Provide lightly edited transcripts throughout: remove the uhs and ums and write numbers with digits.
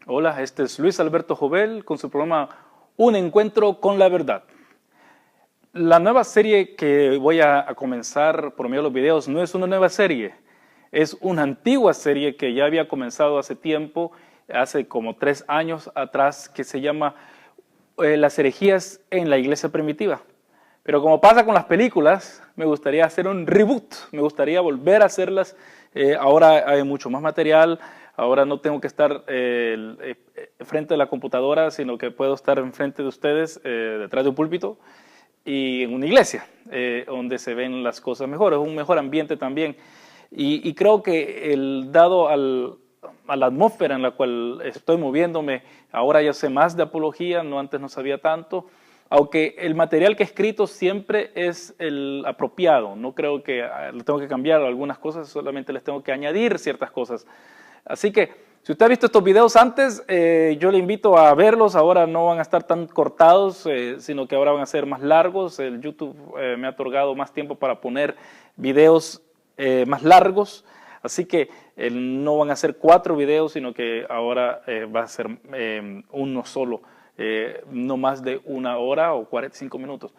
Hola, este es Luis Alberto Jovel con su programa Un Encuentro con la Verdad. La nueva serie que voy a comenzar por medio de los videos no es una nueva serie, es una antigua serie que ya había comenzado hace tiempo, hace como 3 años atrás, que se llama Las herejías en la iglesia primitiva. Pero como pasa con las películas, me gustaría hacer un reboot, me gustaría volver a hacerlas. Ahora hay mucho más material, ahora no tengo que estar frente a la computadora, sino que puedo estar enfrente de ustedes, detrás de un púlpito y en una iglesia, donde se ven las cosas mejor, es un mejor ambiente también. Y creo que dado a la atmósfera en la cual estoy moviéndome, ahora ya sé más de apología, antes no sabía tanto, aunque el material que he escrito siempre es el apropiado. No creo que le tengo que cambiar algunas cosas, solamente les tengo que añadir ciertas cosas. Así que, si usted ha visto estos videos antes, yo le invito a verlos. Ahora no van a estar tan cortados, sino que ahora van a ser más largos. El YouTube me ha otorgado más tiempo para poner videos más largos. Así que no van a ser 4 videos, sino que ahora va a ser uno solo. No más de 1 hora o 45 minutos.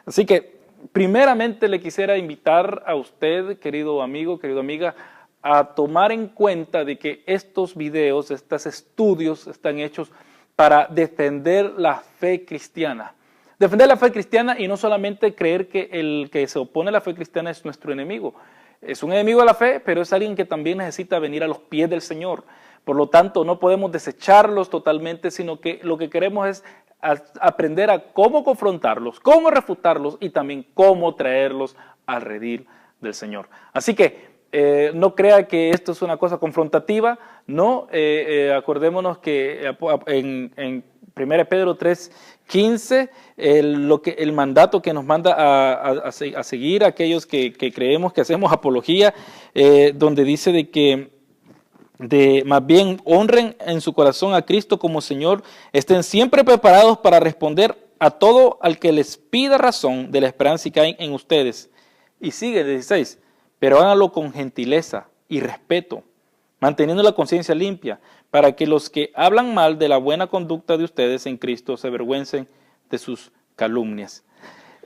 Así que, primeramente le quisiera invitar a usted, querido amigo, querida amiga, a tomar en cuenta de que estos videos, estos estudios están hechos para defender la fe cristiana. Defender la fe cristiana y no solamente creer que el que se opone a la fe cristiana es nuestro enemigo. Es un enemigo de la fe, pero es alguien que también necesita venir a los pies del Señor. Por lo tanto, no podemos desecharlos totalmente, sino que lo que queremos es aprender a cómo confrontarlos, cómo refutarlos y también cómo traerlos al redil del Señor. Así que no crea que esto es una cosa confrontativa, no. Acordémonos que en 1 Pedro 3:15, el mandato que nos manda a seguir a aquellos que creemos que hacemos apología, donde dice de que más bien honren en su corazón a Cristo como Señor, estén siempre preparados para responder a todo al que les pida razón de la esperanza que hay en ustedes. Y sigue el 16, pero háganlo con gentileza y respeto, manteniendo la conciencia limpia, para que los que hablan mal de la buena conducta de ustedes en Cristo se avergüencen de sus calumnias.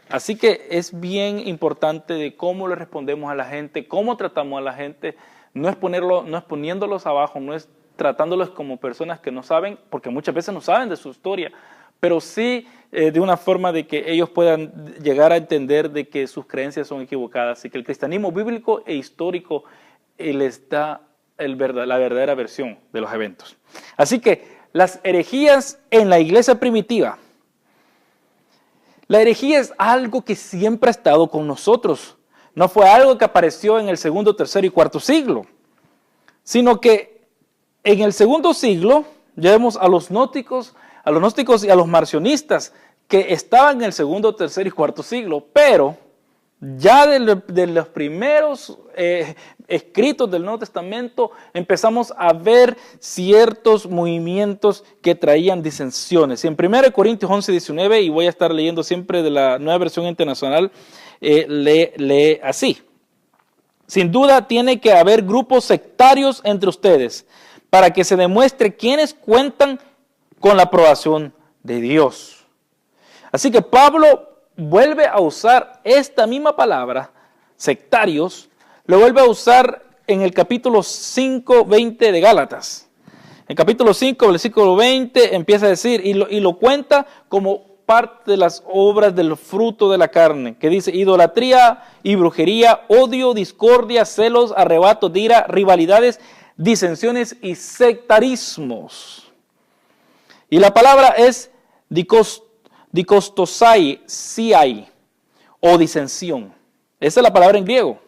Así que es bien importante de cómo le respondemos a la gente, cómo tratamos a la gente. No es poniéndolos abajo, no es tratándolos como personas que no saben, porque muchas veces no saben de su historia, pero sí de una forma de que ellos puedan llegar a entender de que sus creencias son equivocadas y que el cristianismo bíblico e histórico les da la verdadera versión de los eventos. Así que las herejías en la iglesia primitiva. La herejía es algo que siempre ha estado con nosotros. No fue algo que apareció en el 2., 3. y 4. siglo, sino que en el 2. siglo ya vemos a los gnósticos y a los marcionistas que estaban en el 2., 3. y 4. siglo, pero ya de los primeros escritos del Nuevo Testamento empezamos a ver ciertos movimientos que traían disensiones. En 1 Corintios 11:19, y voy a estar leyendo siempre de la Nueva Versión Internacional, lee así: sin duda tiene que haber grupos sectarios entre ustedes para que se demuestre quiénes cuentan con la aprobación de Dios. Así que Pablo vuelve a usar esta misma palabra, sectarios, lo vuelve a usar en el capítulo 5:20 de Gálatas. En capítulo 5, versículo 20, empieza a decir, y lo cuenta como parte de las obras del fruto de la carne, que dice: idolatría y brujería, odio, discordia, celos, arrebatos de ira, rivalidades, disensiones y sectarismos. Y la palabra es dikostosai, o disensión. Esa es la palabra en griego.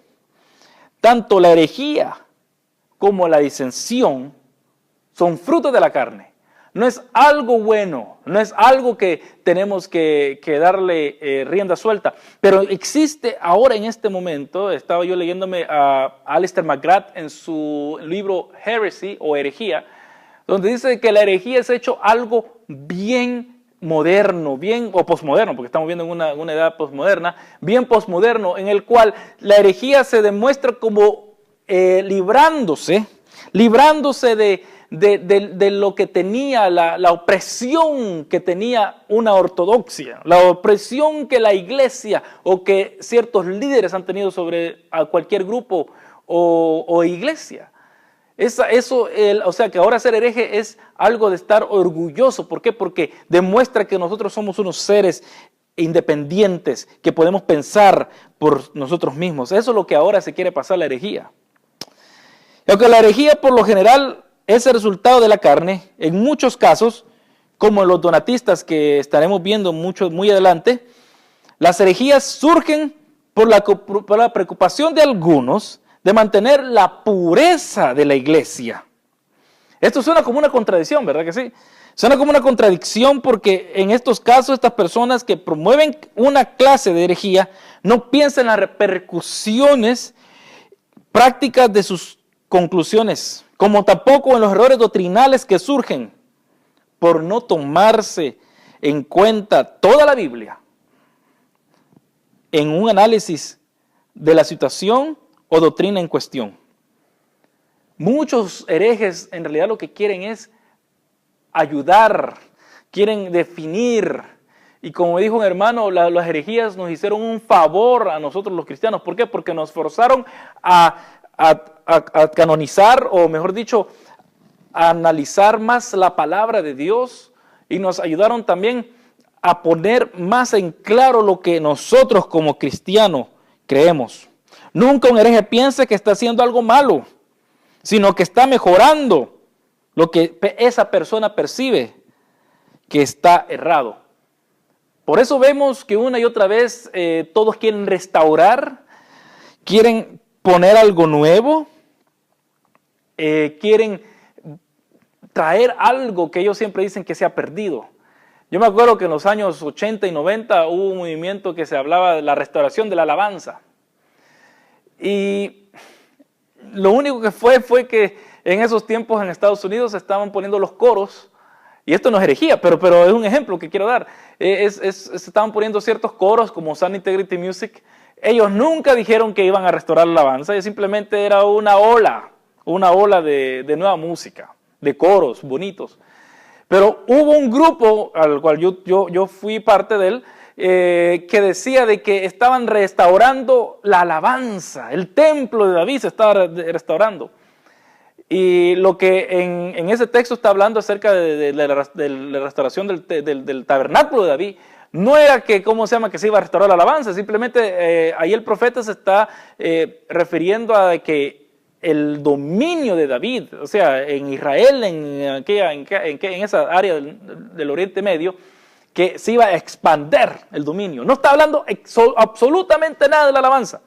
Tanto la herejía como la disensión son frutos de la carne. No es algo bueno, no es algo que tenemos que darle rienda suelta, pero existe ahora en este momento. Estaba yo leyéndome a Alistair McGrath en su libro Heresy o Herejía, donde dice que la herejía es hecho algo bien moderno, o posmoderno, porque estamos viendo en una edad posmoderna, bien posmoderno, en el cual la herejía se demuestra como librándose de lo que tenía, la opresión que tenía una ortodoxia, la opresión que la iglesia o que ciertos líderes han tenido sobre a cualquier grupo o iglesia. O sea que ahora ser hereje es algo de estar orgulloso. ¿Por qué? Porque demuestra que nosotros somos unos seres independientes, que podemos pensar por nosotros mismos. Eso es lo que ahora se quiere pasar la herejía. Y aunque la herejía por lo general es el resultado de la carne, en muchos casos, como los donatistas que estaremos viendo muy adelante, las herejías surgen por la preocupación de algunos de mantener la pureza de la iglesia. Esto suena como una contradicción, ¿verdad que sí? Suena como una contradicción porque en estos casos estas personas que promueven una clase de herejía no piensan en las repercusiones prácticas de sus conclusiones, como tampoco en los errores doctrinales que surgen por no tomarse en cuenta toda la Biblia en un análisis de la situación o doctrina en cuestión. Muchos herejes en realidad lo que quieren es ayudar, quieren definir. Y como dijo un hermano, las herejías nos hicieron un favor a nosotros los cristianos. ¿Por qué? Porque nos forzaron a canonizar, o mejor dicho, a analizar más la palabra de Dios, y nos ayudaron también a poner más en claro lo que nosotros como cristianos creemos. Nunca un hereje piensa que está haciendo algo malo, sino que está mejorando lo que esa persona percibe que está errado. Por eso vemos que una y otra vez todos quieren restaurar, quieren poner algo nuevo, quieren traer algo que ellos siempre dicen que se ha perdido. Yo me acuerdo que en los años 80 y 90 hubo un movimiento que se hablaba de la restauración de la alabanza. Y lo único que fue que en esos tiempos en Estados Unidos se estaban poniendo los coros, y esto no es herejía, pero es un ejemplo que quiero dar. Se estaban poniendo ciertos coros como Sun Integrity Music. Ellos nunca dijeron que iban a restaurar la alabanza, simplemente era una ola de nueva música, de coros bonitos. Pero hubo un grupo al cual yo fui parte de él, que decía de que estaban restaurando la alabanza, el templo de David se estaba restaurando. Y lo que en ese texto está hablando acerca de la restauración del tabernáculo de David, no era que, que se iba a restaurar la alabanza, simplemente ahí el profeta se está refiriendo a que el dominio de David, o sea, en Israel, en esa área del Oriente Medio, que se iba a expandir el dominio. No está hablando absolutamente nada de la alabanza.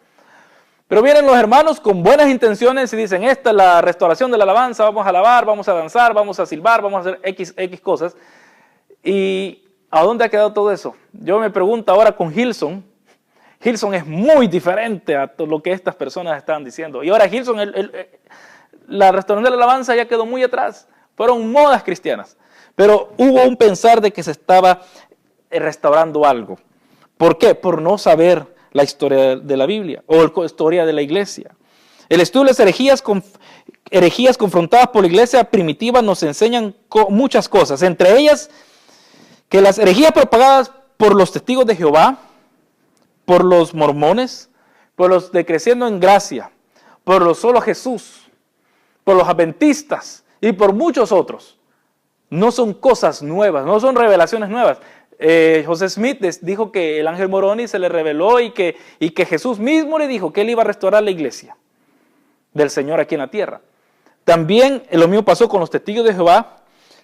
Pero vienen los hermanos con buenas intenciones y dicen, esta es la restauración de la alabanza, vamos a alabar, vamos a danzar, vamos a silbar, vamos a hacer X cosas. ¿Y a dónde ha quedado todo eso? Yo me pregunto ahora con Hillsong. Hillsong es muy diferente a todo lo que estas personas estaban diciendo. Y ahora Hillsong, la restauración de la alabanza ya quedó muy atrás. Fueron modas cristianas. Pero hubo un pensar de que se estaba restaurando algo. ¿Por qué? Por no saber la historia de la Biblia o la historia de la iglesia. El estudio de las herejías confrontadas por la iglesia primitiva nos enseñan muchas cosas. Entre ellas, que las herejías propagadas por los testigos de Jehová, por los mormones, por los de Creciendo en Gracia, por los Solo Jesús, por los adventistas y por muchos otros, no son cosas nuevas, no son revelaciones nuevas. José Smith dijo que el ángel Moroni se le reveló y que Jesús mismo le dijo que él iba a restaurar la iglesia del Señor aquí en la tierra. También lo mismo pasó con los testigos de Jehová,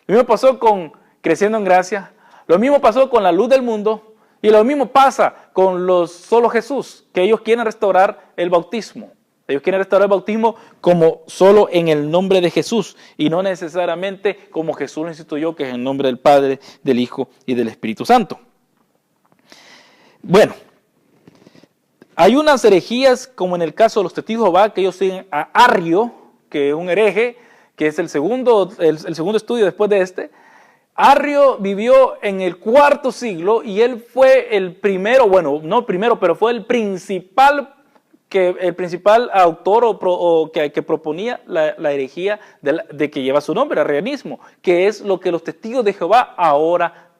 lo mismo pasó con Creciendo en Gracia, lo mismo pasó con la Luz del Mundo y lo mismo pasa con los Solo Jesús, que ellos quieren restaurar el bautismo. Ellos quieren restaurar el bautismo como solo en el nombre de Jesús y no necesariamente como Jesús lo instituyó, que es en el nombre del Padre, del Hijo y del Espíritu Santo. Bueno, hay unas herejías como en el caso de los testigos de Jehová, que ellos siguen a Arrio, que es un hereje, que es el segundo estudio después de este. Arrio vivió en el IV siglo y él fue el primero, bueno, no primero, pero fue el principal que el principal autor que proponía la herejía de que lleva su nombre, arrianismo, que es lo que los testigos de Jehová ahora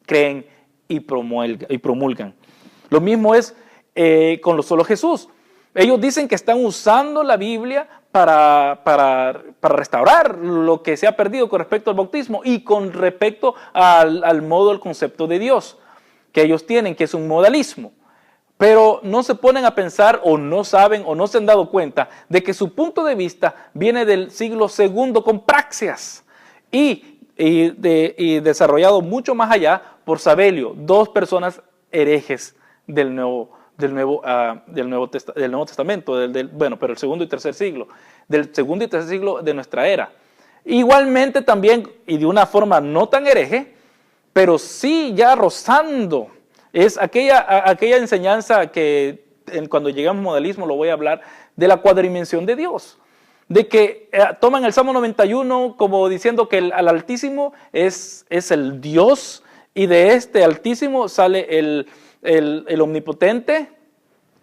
creen y promulgan. Lo mismo es con solo Jesús. Ellos dicen que están usando la Biblia para restaurar lo que se ha perdido con respecto al bautismo y con respecto al modo, el concepto de Dios que ellos tienen, que es un modalismo. Pero no se ponen a pensar o no saben o no se han dado cuenta de que su punto de vista viene del siglo II con Praxeas y desarrollado mucho más allá por Sabelio, dos personas herejes del Nuevo Testamento, pero el segundo y tercer siglo, del segundo y tercer siglo de nuestra era. Igualmente también, y de una forma no tan hereje, pero sí ya rozando, es aquella enseñanza que cuando llegamos al modalismo lo voy a hablar, de la cuadrimensión de Dios. De que toman el Salmo 91 como diciendo que al Altísimo es el Dios, y de este Altísimo sale el Omnipotente,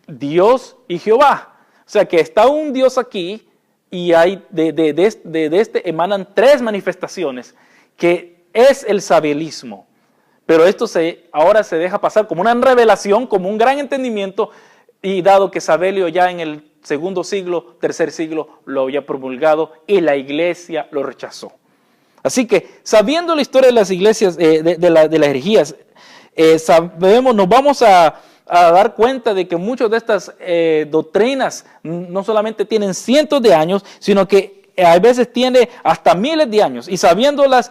Dios y Jehová. O sea que está un Dios aquí y hay de este emanan tres manifestaciones que es el sabelismo. Pero esto ahora se deja pasar como una revelación, como un gran entendimiento, y dado que Sabelio ya en el segundo siglo, tercer siglo, lo había promulgado y la iglesia lo rechazó. Así que, sabiendo la historia de las iglesias, de las herejías, nos vamos a dar cuenta de que muchas de estas doctrinas no solamente tienen cientos de años, sino que a veces tiene hasta miles de años. Y sabiendo las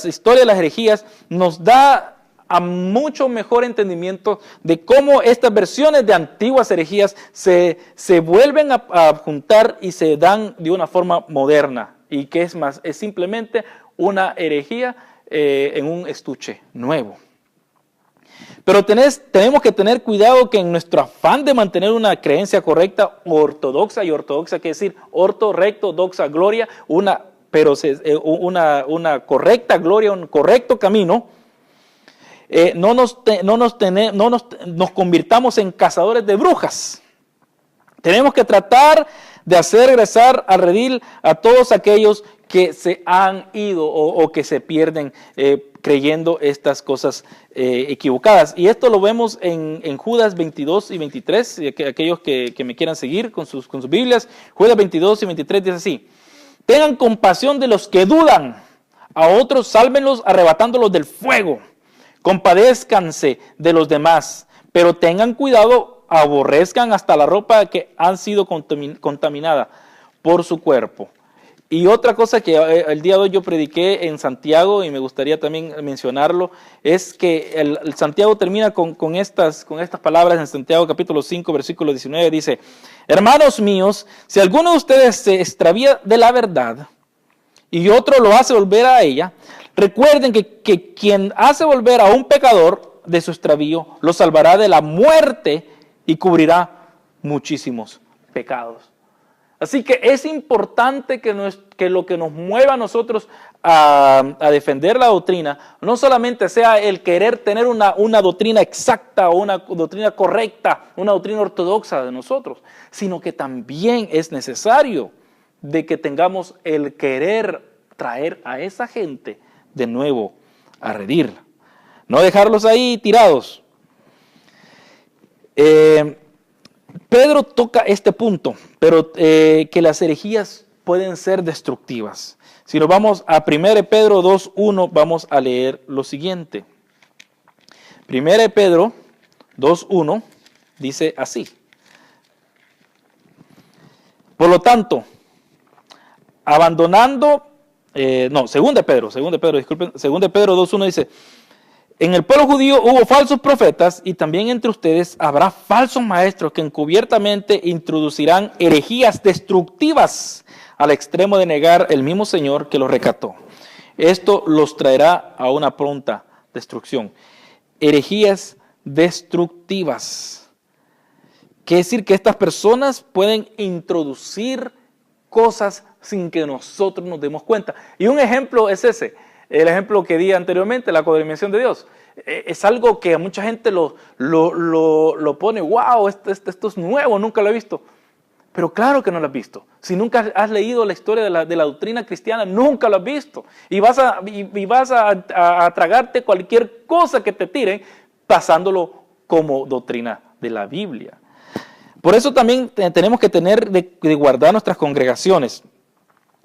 historias de las herejías, nos da a mucho mejor entendimiento de cómo estas versiones de antiguas herejías se vuelven a juntar y se dan de una forma moderna. Y que es más, es simplemente una herejía en un estuche nuevo. Pero tenemos que tener cuidado que en nuestro afán de mantener una creencia correcta, ortodoxa, y ortodoxa quiere decir orto, recto, doxa, gloria, una correcta gloria, un correcto camino, no nos convirtamos en cazadores de brujas. Tenemos que tratar de hacer regresar al redil a todos aquellos que se han ido o que se pierden creyendo estas cosas equivocadas. Y esto lo vemos en Judas 22 y 23, aquellos que me quieran seguir con sus Biblias. Judas 22 y 23 dice así: tengan compasión de los que dudan, a otros sálvenlos arrebatándolos del fuego, compadézcanse de los demás, pero tengan cuidado, aborrezcan hasta la ropa que han sido contaminada por su cuerpo. Y otra cosa que el día de hoy yo prediqué en Santiago, y me gustaría también mencionarlo, es que el Santiago termina con estas palabras en Santiago capítulo 5, versículo 19, dice: hermanos míos, si alguno de ustedes se extravía de la verdad y otro lo hace volver a ella, recuerden que quien hace volver a un pecador de su extravío, lo salvará de la muerte y cubrirá muchísimos pecados. Así que es importante que lo que nos mueva a nosotros a defender la doctrina no solamente sea el querer tener una doctrina exacta o una doctrina correcta, una doctrina ortodoxa de nosotros, sino que también es necesario de que tengamos el querer traer a esa gente de nuevo a redil. No dejarlos ahí tirados. Pedro toca este punto, pero que las herejías pueden ser destructivas. Si nos vamos a 1 Pedro 2.1, vamos a leer lo siguiente. 1 Pedro 2.1 dice así: por lo tanto, abandonando, 2 Pedro 2.1 dice: en el pueblo judío hubo falsos profetas y también entre ustedes habrá falsos maestros que encubiertamente introducirán herejías destructivas al extremo de negar el mismo Señor que los rescató. Esto los traerá a una pronta destrucción. Herejías destructivas. Quiere decir que estas personas pueden introducir cosas sin que nosotros nos demos cuenta. Y un ejemplo es ese. El ejemplo que di anteriormente, la codimensión de Dios. Es algo que a mucha gente lo pone, wow, esto es nuevo, nunca lo he visto. Pero claro que no lo has visto. Si nunca has leído la historia de la doctrina cristiana, nunca lo has visto. Y vas a tragarte cualquier cosa que te tiren, pasándolo como doctrina de la Biblia. Por eso también tenemos que tener de guardar nuestras congregaciones.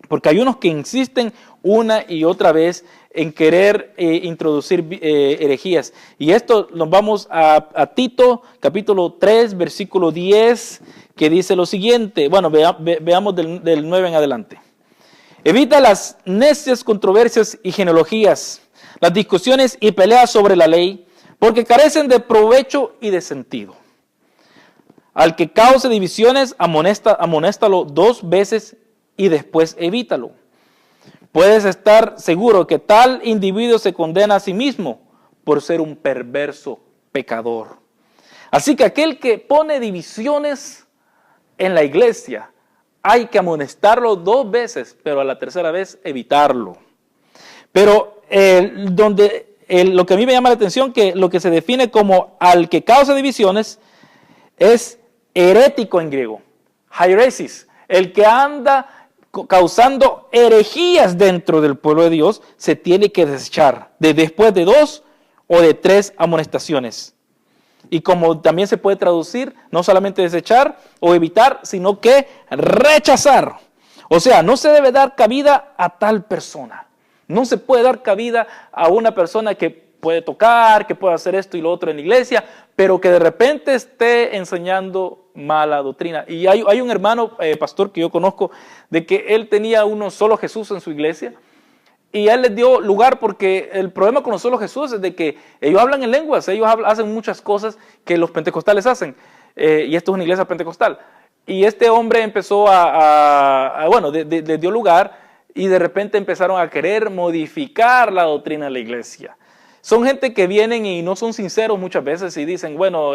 Porque hay unos que insisten una y otra vez en querer introducir herejías. Y esto nos vamos a Tito, capítulo 3, versículo 10, que dice lo siguiente. Bueno, veamos del 9 en adelante. Evita las necias controversias y genealogías, las discusiones y peleas sobre la ley, porque carecen de provecho y de sentido. Al que cause divisiones, amonéstalo 2 veces y después evítalo. Puedes estar seguro que tal individuo se condena a sí mismo por ser un perverso pecador. Así que aquel que pone divisiones en la iglesia, hay que amonestarlo 2 veces, pero a la tercera vez evitarlo. Pero lo que a mí me llama la atención, que lo que se define como al que causa divisiones es herético en griego, heresis. El que anda causando herejías dentro del pueblo de Dios se tiene que desechar después de 2 o de 3 amonestaciones. Y como también se puede traducir, no solamente desechar o evitar, sino que rechazar. O sea, no se debe dar cabida a tal persona. No se puede dar cabida a una persona que puede tocar, que puede hacer esto y lo otro en la iglesia, pero que de repente esté enseñando mala doctrina. Y hay un hermano pastor que yo conozco, de que él tenía uno solo Jesús en su iglesia, y él les dio lugar porque el problema con los solo Jesús es de que ellos hablan en lenguas, ellos hacen muchas cosas que los pentecostales hacen, y esto es una iglesia pentecostal. Y este hombre empezó les dio lugar, y de repente empezaron a querer modificar la doctrina de la iglesia. Son gente que vienen y no son sinceros muchas veces y dicen, bueno,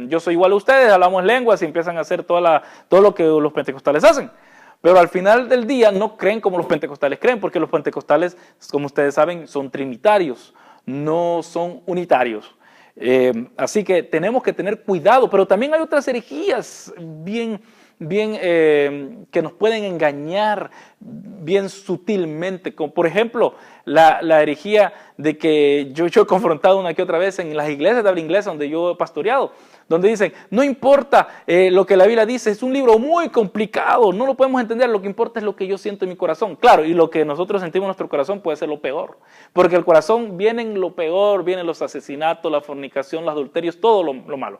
yo soy igual a ustedes, hablamos lenguas y empiezan a hacer todo lo que los pentecostales hacen. Pero al final del día no creen como los pentecostales creen, porque los pentecostales, como ustedes saben, son trinitarios, no son unitarios. Así que tenemos que tener cuidado, pero también hay otras herejías bien que nos pueden engañar bien sutilmente, como por ejemplo la herejía de que yo he confrontado una que otra vez en las iglesias de habla inglesa donde yo he pastoreado, donde dicen, no importa lo que la Biblia dice, es un libro muy complicado, no lo podemos entender, lo que importa es lo que yo siento en mi corazón. Claro, y lo que nosotros sentimos en nuestro corazón puede ser lo peor, porque el corazón viene en lo peor, vienen los asesinatos, la fornicación, los adulterios, todo lo malo.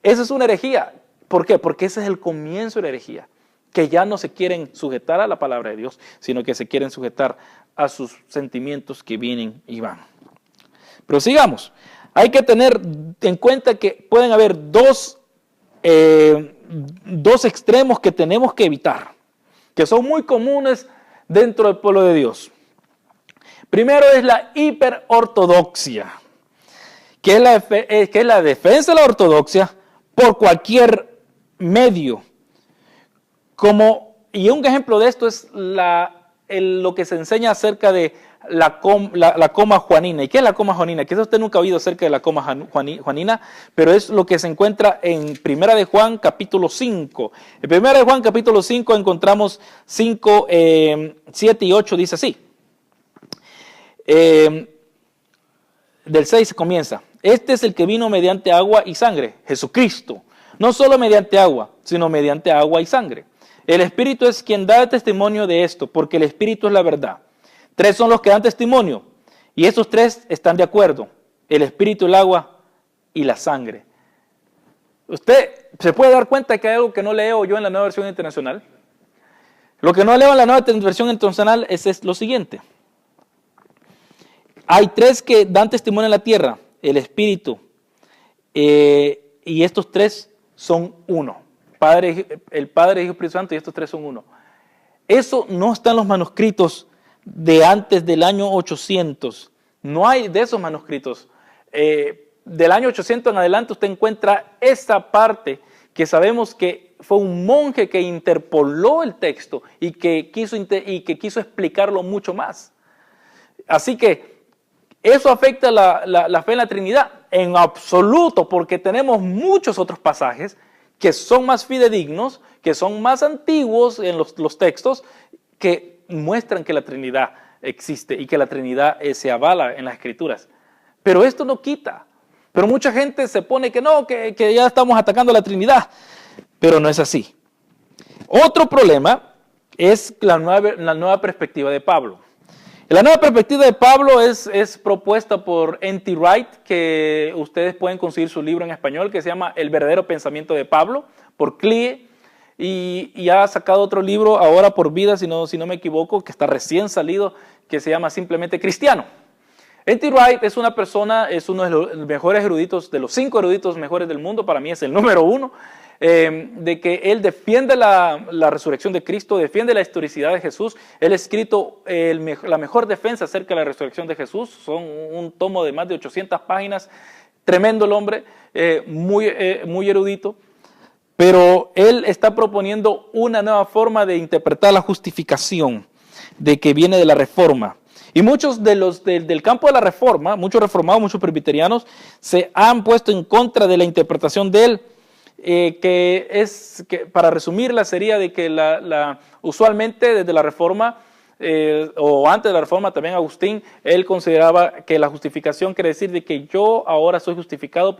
Esa es una herejía. ¿Por qué? Porque ese es el comienzo de la herejía, que ya no se quieren sujetar a la palabra de Dios, sino que se quieren sujetar a sus sentimientos que vienen y van. Pero sigamos. Hay que tener en cuenta que pueden haber dos extremos que tenemos que evitar, que son muy comunes dentro del pueblo de Dios. Primero es la hiperortodoxia, que es la defensa de la ortodoxia por cualquier medio. Y un ejemplo de esto es lo que se enseña acerca de la coma juanina. ¿Y qué es la coma juanina? Quizás usted nunca ha oído acerca de la coma juanina, pero es lo que se encuentra en 1 de Juan capítulo 5. En 1 de Juan capítulo 5 encontramos 5, 7 y 8, dice así. Del 6 comienza. Este es el que vino mediante agua y sangre, Jesucristo. No solo mediante agua, sino mediante agua y sangre. El Espíritu es quien da testimonio de esto, porque el Espíritu es la verdad. 3 son los que dan testimonio, y estos 3 están de acuerdo. El Espíritu, el agua y la sangre. Usted se puede dar cuenta que hay algo que no leo yo en la Nueva Versión Internacional. Lo que no leo en la Nueva Versión Internacional es lo siguiente. Hay 3 que dan testimonio en la tierra, el Espíritu, y estos 3 son uno. El Padre, Hijo y Espíritu Santo, y estos 3 son uno. Eso no está en los manuscritos de antes del año 800. No hay de esos manuscritos. Del año 800 en adelante usted encuentra esa parte que sabemos que fue un monje que interpoló el texto y que quiso explicarlo mucho más. Así que ¿eso afecta la fe en la Trinidad? En absoluto, porque tenemos muchos otros pasajes que son más fidedignos, que son más antiguos en los textos, que muestran que la Trinidad existe y que la Trinidad se avala en las Escrituras. Pero esto no quita. Pero mucha gente se pone que no, que ya estamos atacando a la Trinidad. Pero no es así. Otro problema es la nueva perspectiva de Pablo. La nueva perspectiva de Pablo es propuesta por N.T. Wright, que ustedes pueden conseguir su libro en español, que se llama El verdadero pensamiento de Pablo, por CLIE, y ha sacado otro libro ahora por Vida, si no me equivoco, que está recién salido, que se llama simplemente Cristiano. N.T. Wright es una persona, es uno de los mejores eruditos, de los 5 eruditos mejores del mundo, para mí es el número 1, de que él defiende la resurrección de Cristo, defiende la historicidad de Jesús. Él ha escrito la mejor defensa acerca de la resurrección de Jesús. Son un tomo de más de 800 páginas. Tremendo el hombre, muy erudito. Pero él está proponiendo una nueva forma de interpretar la justificación de que viene de la Reforma. Y muchos de los del campo de la Reforma, muchos reformados, muchos presbiterianos, se han puesto en contra de la interpretación de él. Que para resumirla sería de que usualmente desde la Reforma o antes de la Reforma también Agustín, él consideraba que la justificación quiere decir de que yo ahora soy justificado,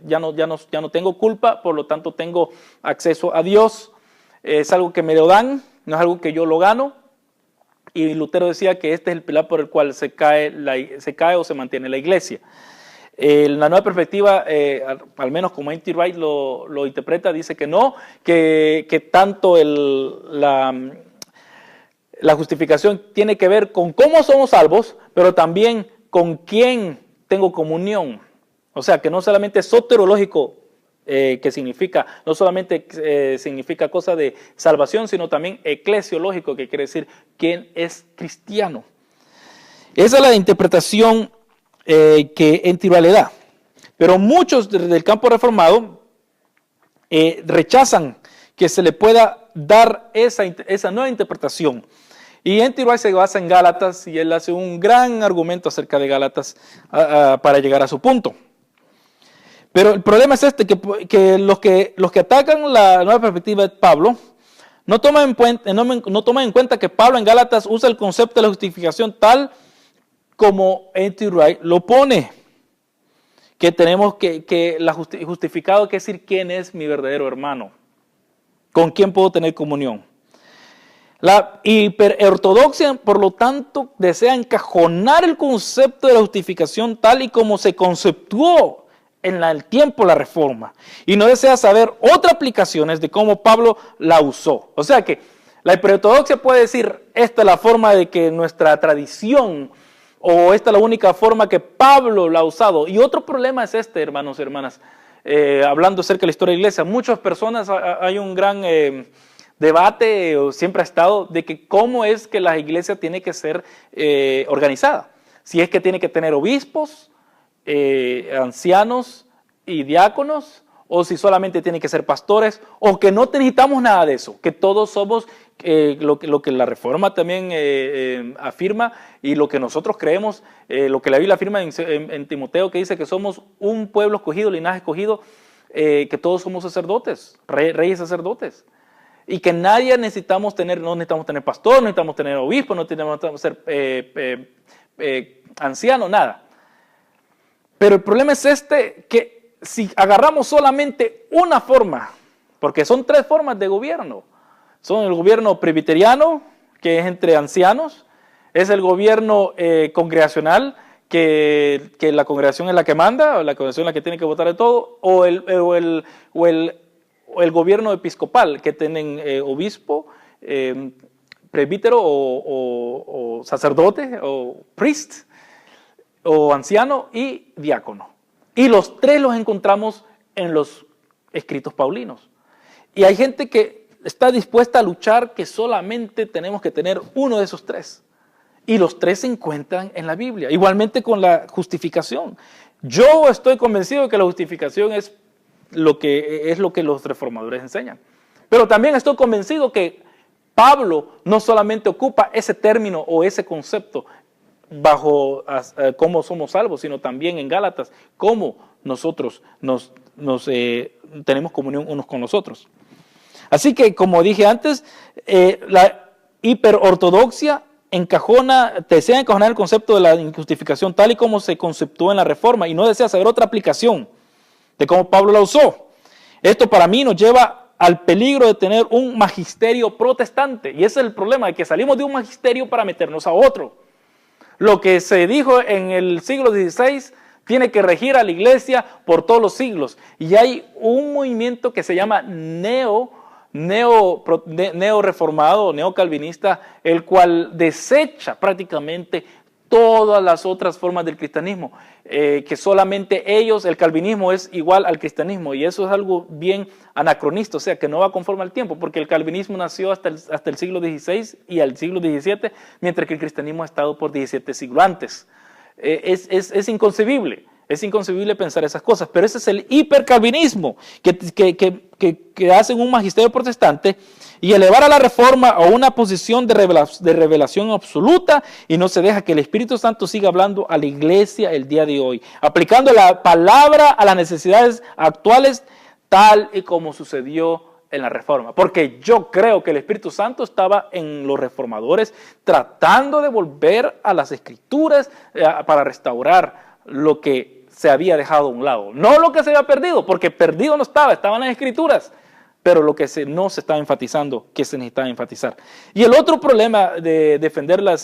ya no tengo culpa, por lo tanto tengo acceso a Dios, es algo que me lo dan, no es algo que yo lo gano. Y Lutero decía que este es el pilar por el cual se cae o se mantiene la iglesia. La nueva perspectiva, al menos como N.T. Wright lo interpreta, dice que no, que tanto la justificación tiene que ver con cómo somos salvos, pero también con quién tengo comunión. O sea, que no solamente soterológico, que significa, no solamente significa cosa de salvación, sino también eclesiológico, que quiere decir quién es cristiano. Esa es la interpretación que N.T. Wright le da. Pero muchos del campo reformado rechazan que se le pueda dar esa nueva interpretación. Y N.T. Wright se basa en Gálatas y él hace un gran argumento acerca de Gálatas para llegar a su punto. Pero el problema es que los que atacan la nueva perspectiva de Pablo no toman en cuenta que Pablo en Gálatas usa el concepto de la justificación tal como N.T. Wright lo pone, que tenemos que la justificado quiere decir quién es mi verdadero hermano, con quién puedo tener comunión. La hiperortodoxia, por lo tanto, desea encajonar el concepto de la justificación tal y como se conceptuó en el tiempo de la Reforma, y no desea saber otras aplicaciones de cómo Pablo la usó. O sea que la hiperortodoxia puede decir, esta es la forma de que nuestra tradición, o esta es la única forma que Pablo la ha usado. Y otro problema es hermanos y hermanas, hablando acerca de la historia de la iglesia, muchas personas, hay un gran debate, o siempre ha estado, de que cómo es que la iglesia tiene que ser organizada. Si es que tiene que tener obispos, ancianos y diáconos, o si solamente tiene que ser pastores, o que no necesitamos nada de eso, que todos somos lo que la Reforma también afirma, y lo que nosotros creemos, lo que la Biblia afirma en Timoteo, que dice que somos un pueblo escogido, linaje escogido, que todos somos sacerdotes, reyes sacerdotes, y que no necesitamos tener pastor, no necesitamos tener obispo, no necesitamos ser anciano, nada. Pero el problema es que si agarramos solamente una forma, porque son 3 formas de gobierno, son el gobierno presbiteriano, que es entre ancianos, es el gobierno congregacional, que la congregación es la que manda, o la congregación es la que tiene que votar de todo, o el gobierno episcopal, que tienen obispo, presbítero o sacerdote, o priest, o anciano y diácono. Y los 3 los encontramos en los escritos paulinos. Y hay gente que está dispuesta a luchar que solamente tenemos que tener uno de esos 3. Y los 3 se encuentran en la Biblia. Igualmente con la justificación. Yo estoy convencido de que la justificación es lo que los reformadores enseñan. Pero también estoy convencido que Pablo no solamente ocupa ese término o ese concepto bajo cómo somos salvos, sino también en Gálatas, cómo nosotros tenemos comunión unos con los otros. Así que, como dije antes, la hiperortodoxia desea encajonar el concepto de la injustificación tal y como se conceptuó en la Reforma y no desea saber otra aplicación de cómo Pablo la usó. Esto para mí nos lleva al peligro de tener un magisterio protestante, y ese es el problema, de que salimos de un magisterio para meternos a otro. Lo que se dijo en el siglo XVI tiene que regir a la iglesia por todos los siglos, y hay un movimiento que se llama neo-reformado, neocalvinista, el cual desecha prácticamente todas las otras formas del cristianismo, que solamente el calvinismo es igual al cristianismo, y eso es algo bien anacronista, o sea, que no va conforme al tiempo, porque el calvinismo nació hasta el siglo XVI y al siglo XVII, mientras que el cristianismo ha estado por 17 siglos antes. Es inconcebible. Es inconcebible pensar esas cosas, pero ese es el hipercalvinismo que hacen un magisterio protestante y elevar a la Reforma a una posición de revelación absoluta, y no se deja que el Espíritu Santo siga hablando a la iglesia el día de hoy, aplicando la palabra a las necesidades actuales tal y como sucedió en la Reforma. Porque yo creo que el Espíritu Santo estaba en los reformadores tratando de volver a las Escrituras para restaurar lo que se había dejado a un lado. No lo que se había perdido, porque perdido no estaban las Escrituras, pero lo que no se estaba enfatizando, que se necesitaba enfatizar. Y el otro problema de defender la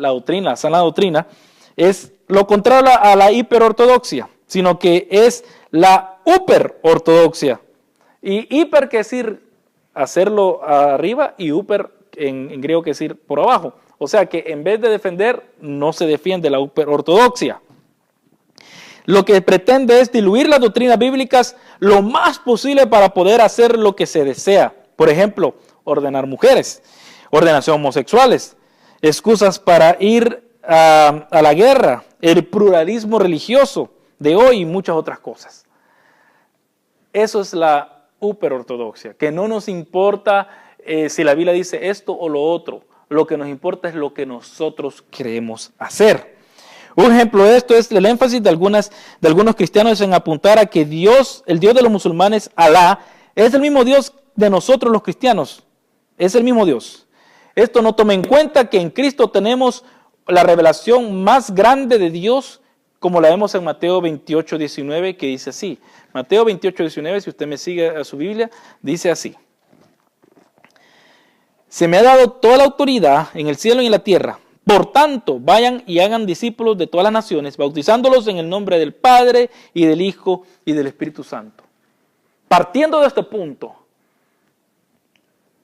doctrina, la sana doctrina, es lo contrario a la hiperortodoxia, sino que es la uperortodoxia. Y hiper quiere decir hacerlo arriba, y uper en griego quiere decir por abajo. O sea que en vez de defender, no se defiende la ortodoxia. Lo que pretende es diluir las doctrinas bíblicas lo más posible para poder hacer lo que se desea. Por ejemplo, ordenar mujeres, ordenación homosexuales, excusas para ir a la guerra, el pluralismo religioso de hoy y muchas otras cosas. Eso es la uperortodoxia, que no nos importa si la Biblia dice esto o lo otro. Lo que nos importa es lo que nosotros queremos hacer. Un ejemplo de esto es el énfasis de algunos cristianos en apuntar a que Dios, el Dios de los musulmanes, Alá, es el mismo Dios de nosotros los cristianos. Es el mismo Dios. Esto no toma en cuenta que en Cristo tenemos la revelación más grande de Dios, como la vemos en Mateo 28, 19, que dice así. Mateo 28, 19, si usted me sigue a su Biblia, dice así. Se me ha dado toda la autoridad en el cielo y en la tierra. Por tanto, vayan y hagan discípulos de todas las naciones, bautizándolos en el nombre del Padre y del Hijo y del Espíritu Santo. Partiendo de este punto,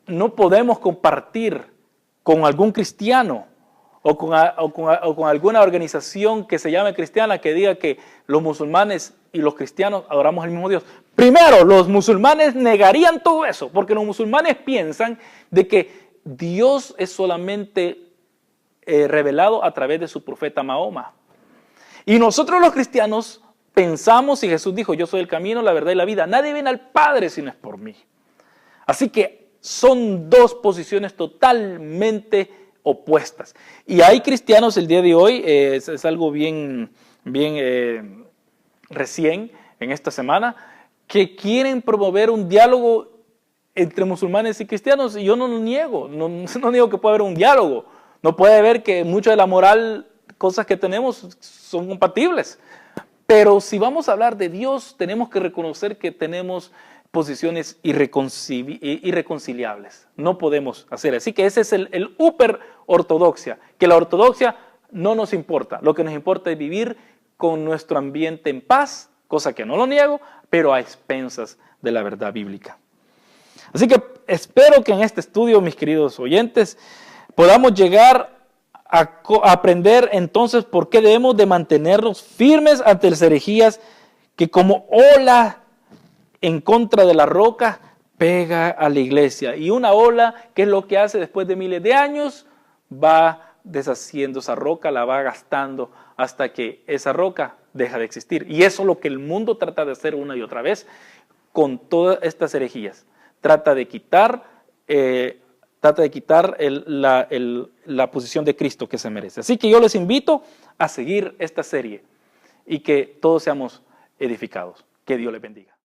no podemos compartir con algún cristiano o con alguna organización que se llame cristiana que diga que los musulmanes y los cristianos adoramos al mismo Dios. Primero, los musulmanes negarían todo eso, porque los musulmanes piensan de que Dios es solamente revelado a través de su profeta Mahoma. Y nosotros los cristianos pensamos, y Jesús dijo, yo soy el camino, la verdad y la vida. Nadie viene al Padre si no es por mí. Así que son dos posiciones totalmente opuestas. Y hay cristianos el día de hoy, es algo bien recién en esta semana, que quieren promover un diálogo entre musulmanes y cristianos, y yo no lo niego, no niego que puede haber un diálogo. No puede ver que mucho de la moral, cosas que tenemos, son compatibles. Pero si vamos a hablar de Dios, tenemos que reconocer que tenemos posiciones irreconciliables. No podemos hacer. Así que ese es el uper ortodoxia, que la ortodoxia no nos importa. Lo que nos importa es vivir con nuestro ambiente en paz, cosa que no lo niego, pero a expensas de la verdad bíblica. Así que espero que en este estudio, mis queridos oyentes, podamos llegar a aprender entonces por qué debemos de mantenernos firmes ante las herejías que como ola en contra de la roca pega a la iglesia. Y una ola, ¿qué es lo que hace después de miles de años? Va deshaciendo esa roca, la va gastando hasta que esa roca deja de existir. Y eso es lo que el mundo trata de hacer una y otra vez con todas estas herejías. Trata de quitar trata de quitar la posición de Cristo que se merece. Así que yo les invito a seguir esta serie y que todos seamos edificados. Que Dios les bendiga.